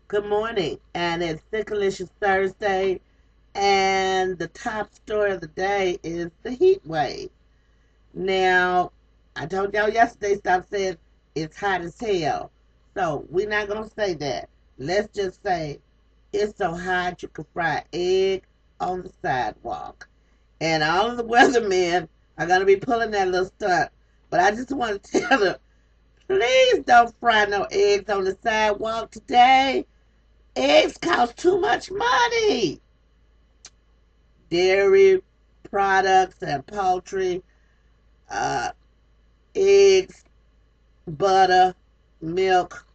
Good morning, and it's HappyTHickalishus Thursday, and the top story of the day is the heat wave. Now, I told y'all yesterday, stop saying it's hot as hell. So, we're not going to say that. Let's just say it's so hot you can fry an egg on the sidewalk. And all of the weathermen are going to be pulling that little stunt. But I just want to tell them, please don't fry no eggs on the sidewalk today. Eggs cost too much money. Dairy products and poultry, uh, eggs, butter, milk,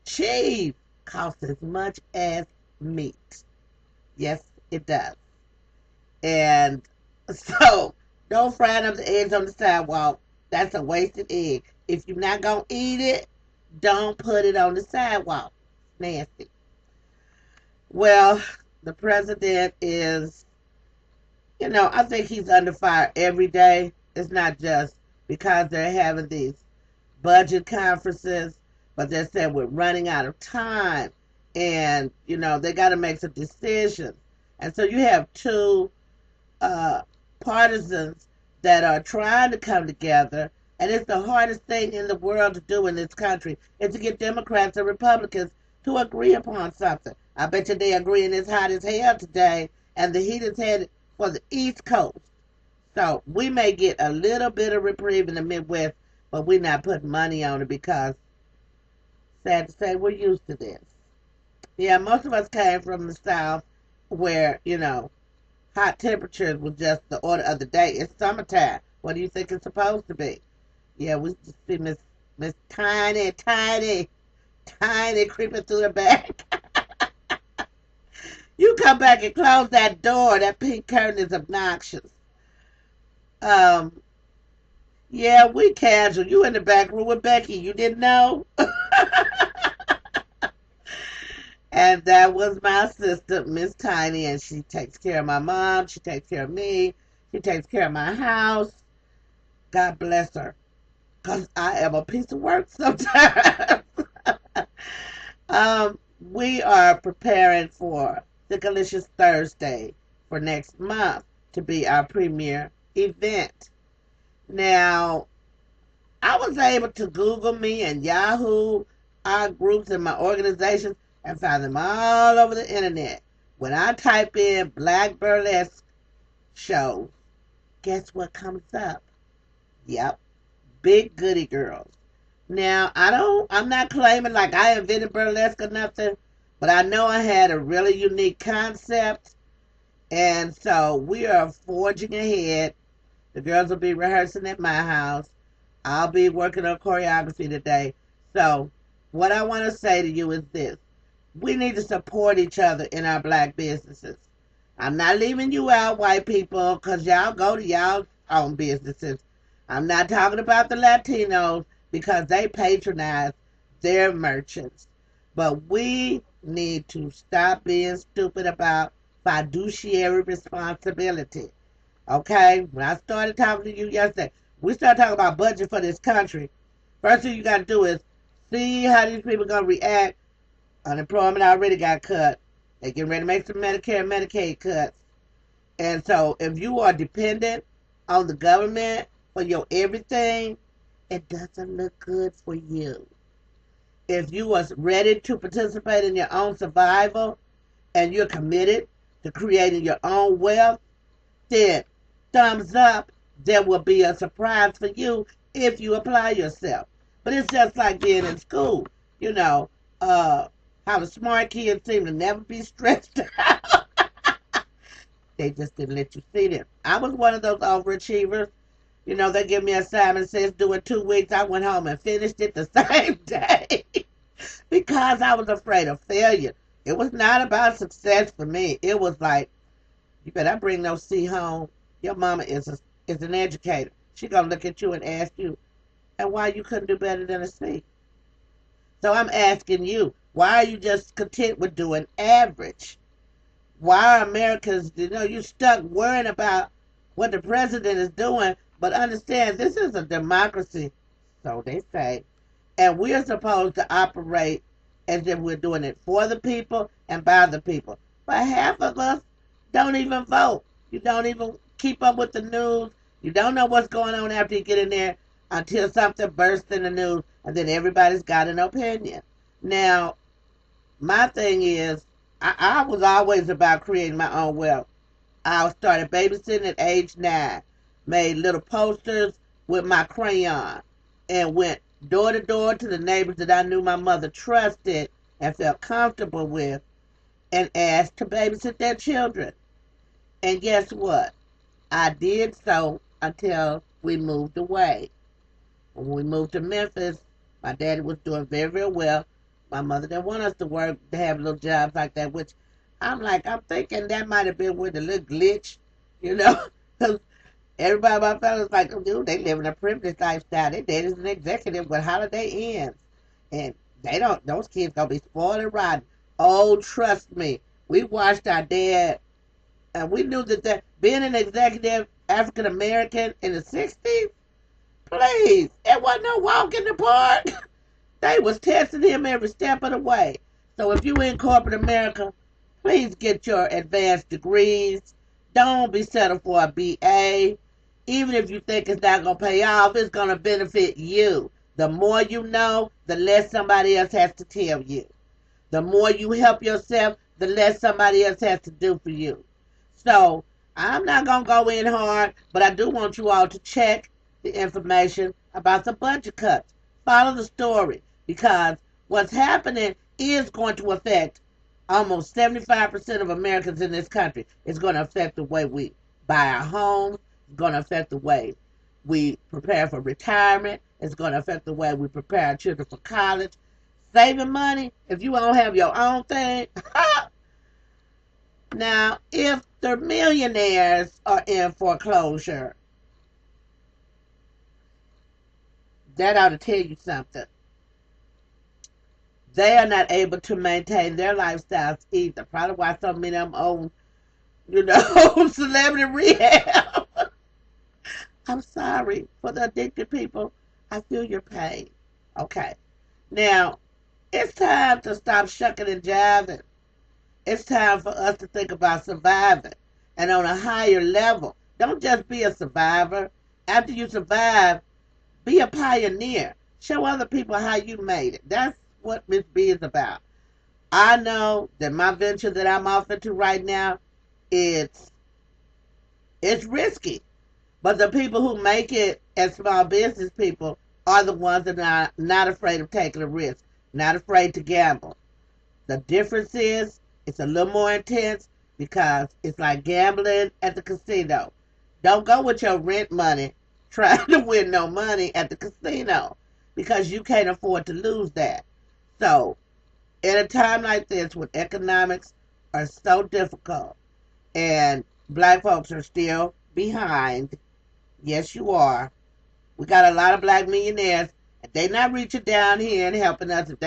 cheese costs as much as meat. Yes, it does. And so don't fry up the eggs on the sidewalk. That's a wasted egg. If you're not going to eat it, don't put it on the sidewalk. Nasty. Well, the president is, I think he's under fire every day. It's not just because they're having these budget conferences, but they're saying we're running out of time and, they got to make some decisions. And so you have two uh, partisans that are trying to come together. And it's the hardest thing in the world to do in this country is to get Democrats and Republicans to agree upon something. I bet you they agree and it's hot as hell today, and the heat is headed for the East Coast. So we may get a little bit of reprieve in the Midwest, but we're not putting money on it because, sad to say, we're used to this. Yeah, most of us came from the South where, hot temperatures was just the order of the day. It's summertime. What do you think it's supposed to be? Yeah, we just see Miss Tiny creeping through the back. You come back and close that door. That pink curtain is obnoxious. Um, yeah, we casual. You in the back room with Becky. You didn't know? And that was my sister, Miss Tiny, and she takes care of my mom. She takes care of me. She takes care of my house. God bless her. Because I am a piece of work sometimes. We are preparing for Thickalishus Thursday for next month to be our premier event. Now, I was able to Google me and Yahoo our groups and my organizations and found them all over the internet. When I type in Black Burlesque shows, guess what comes up? Yep, Big Goody Girls. Now, I'm not claiming like I invented burlesque or nothing, but I know I had a really unique concept, and so we are forging ahead. The girls will be rehearsing at my house. I'll be working on choreography today. So, what I want to say to you is this: we need to support each other in our black businesses. I'm not leaving you out, white people, because y'all go to y'all's own businesses. I'm not talking about the Latinos because they patronize their merchants. But we need to stop being stupid about fiduciary responsibility. Okay? When I started talking to you yesterday, we started talking about budget for this country. First thing you got to do is see how these people are going to react. Unemployment already got cut. They getting ready to make some Medicare and Medicaid cuts. And so if you are dependent on the government for your everything, it doesn't look good for you. If you was ready to participate in your own survival and you're committed to creating your own wealth, then thumbs up, there will be a surprise for you if you apply yourself. But it's just like being in school, you know, uh, how the smart kids seem to never be stressed out. They just didn't let you see them. I was one of those overachievers. They give me an assignment, says do it 2 weeks. I went home and finished it the same day because I was afraid of failure. It was not about success for me. It was like, you better bring no C home. Your mama is an educator. She gonna look at you and ask you, and why you couldn't do better than a C. So I'm asking you, why are you just content with doing average? Why are Americans, you stuck worrying about what the president is doing, but understand this is a democracy, so they say, and we're supposed to operate as if we're doing it for the people and by the people. But half of us don't even vote. You don't even keep up with the news. You don't know what's going on after you get in there until something bursts in the news, and then everybody's got an opinion. Now, my thing is, I was always about creating my own wealth. I started babysitting at age 9, made little posters with my crayon, and went door to door to the neighbors that I knew my mother trusted and felt comfortable with, and asked to babysit their children. And guess what? I did so until we moved away. When we moved to Memphis, my daddy was doing very, very well. My mother didn't want us to work, to have little jobs like that, which I'm thinking that might have been with a little glitch, you know, because everybody, my fellas, like, oh, dude, they live in a privileged lifestyle. Their dad is an executive with holiday ends. And those kids gonna be spoiled and rotten. Oh, trust me. We watched our dad, and we knew that being an executive African American in the 60s, please, it wasn't no walk in the park. They was testing him every step of the way. So if you in corporate America, please get your advanced degrees. Don't be settled for a BA. Even if you think it's not going to pay off, it's going to benefit you. The more you know, the less somebody else has to tell you. The more you help yourself, the less somebody else has to do for you. So I'm not going to go in hard, but I do want you all to check the information about the budget cuts. Follow the story, because what's happening is going to affect almost 75% of Americans in this country. It's going to affect the way we buy our homes. It's going to affect the way we prepare for retirement. It's going to affect the way we prepare our children for college. Saving money, if you don't have your own thing. Now, if the millionaires are in foreclosure, that ought to tell you something. They are not able to maintain their lifestyles either. Probably why so many of them own, celebrity rehab. I'm sorry for the addicted people. I feel your pain. Okay. Now, it's time to stop shucking and jiving. It's time for us to think about surviving and on a higher level. Don't just be a survivor. After you survive, be a pioneer. Show other people how you made it. That's what Miss B is about. I know that my venture that I'm off into right now, it's risky. But the people who make it as small business people are the ones that are not afraid of taking a risk, not afraid to gamble. The difference is it's a little more intense because it's like gambling at the casino. Don't go with your rent money trying to win no money at the casino, because you can't afford to lose that. So, at a time like this when economics are so difficult and black folks are still behind, yes, you are. We got a lot of black millionaires, and they not reaching down here and helping us. If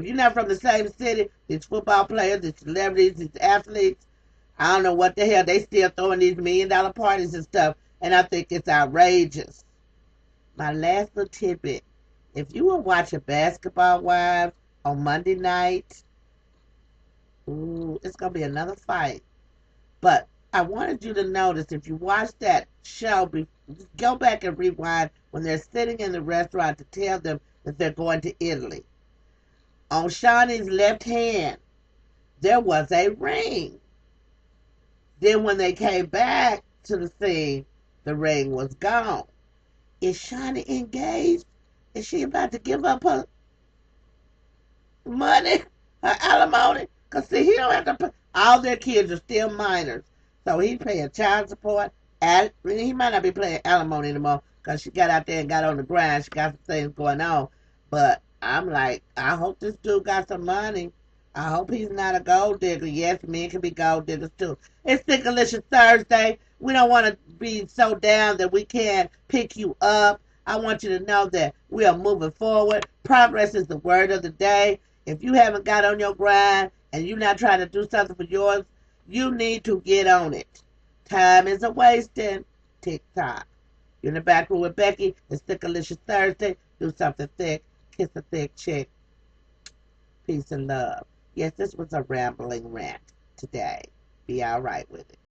you're not from the same city, these football players, these celebrities, these athletes, I don't know what the hell, they still throwing these $1 million parties and stuff, and I think it's outrageous. My last little tidbit: if you were watching Basketball Wives on Monday night, ooh, it's gonna be another fight. But I wanted you to notice, if you watch that show, go back and rewind when they're sitting in the restaurant to tell them that they're going to Italy. On Shaunie's left hand, there was a ring. Then when they came back to the scene, the ring was gone. Is Shaunie engaged? Is she about to give up her money, her alimony? Because, see, he don't have to pay. All their kids are still minors. So he's paying child support. He might not be paying alimony anymore because she got out there and got on the grind. She got some things going on. But I'm like, I hope this dude got some money. I hope he's not a gold digger. Yes, men can be gold diggers too. It's Thickalishus Thursday. We don't want to be so down that we can't pick you up. I want you to know that we are moving forward. Progress is the word of the day. If you haven't got on your grind and you're not trying to do something for yours, you need to get on it. Time is a wasting. Tick tock. You're in the back room with Becky. It's Thickalishus Thursday. Do something thick. Kiss a thick chick. Peace and love. Yes, this was a rambling rant today. Be all right with it.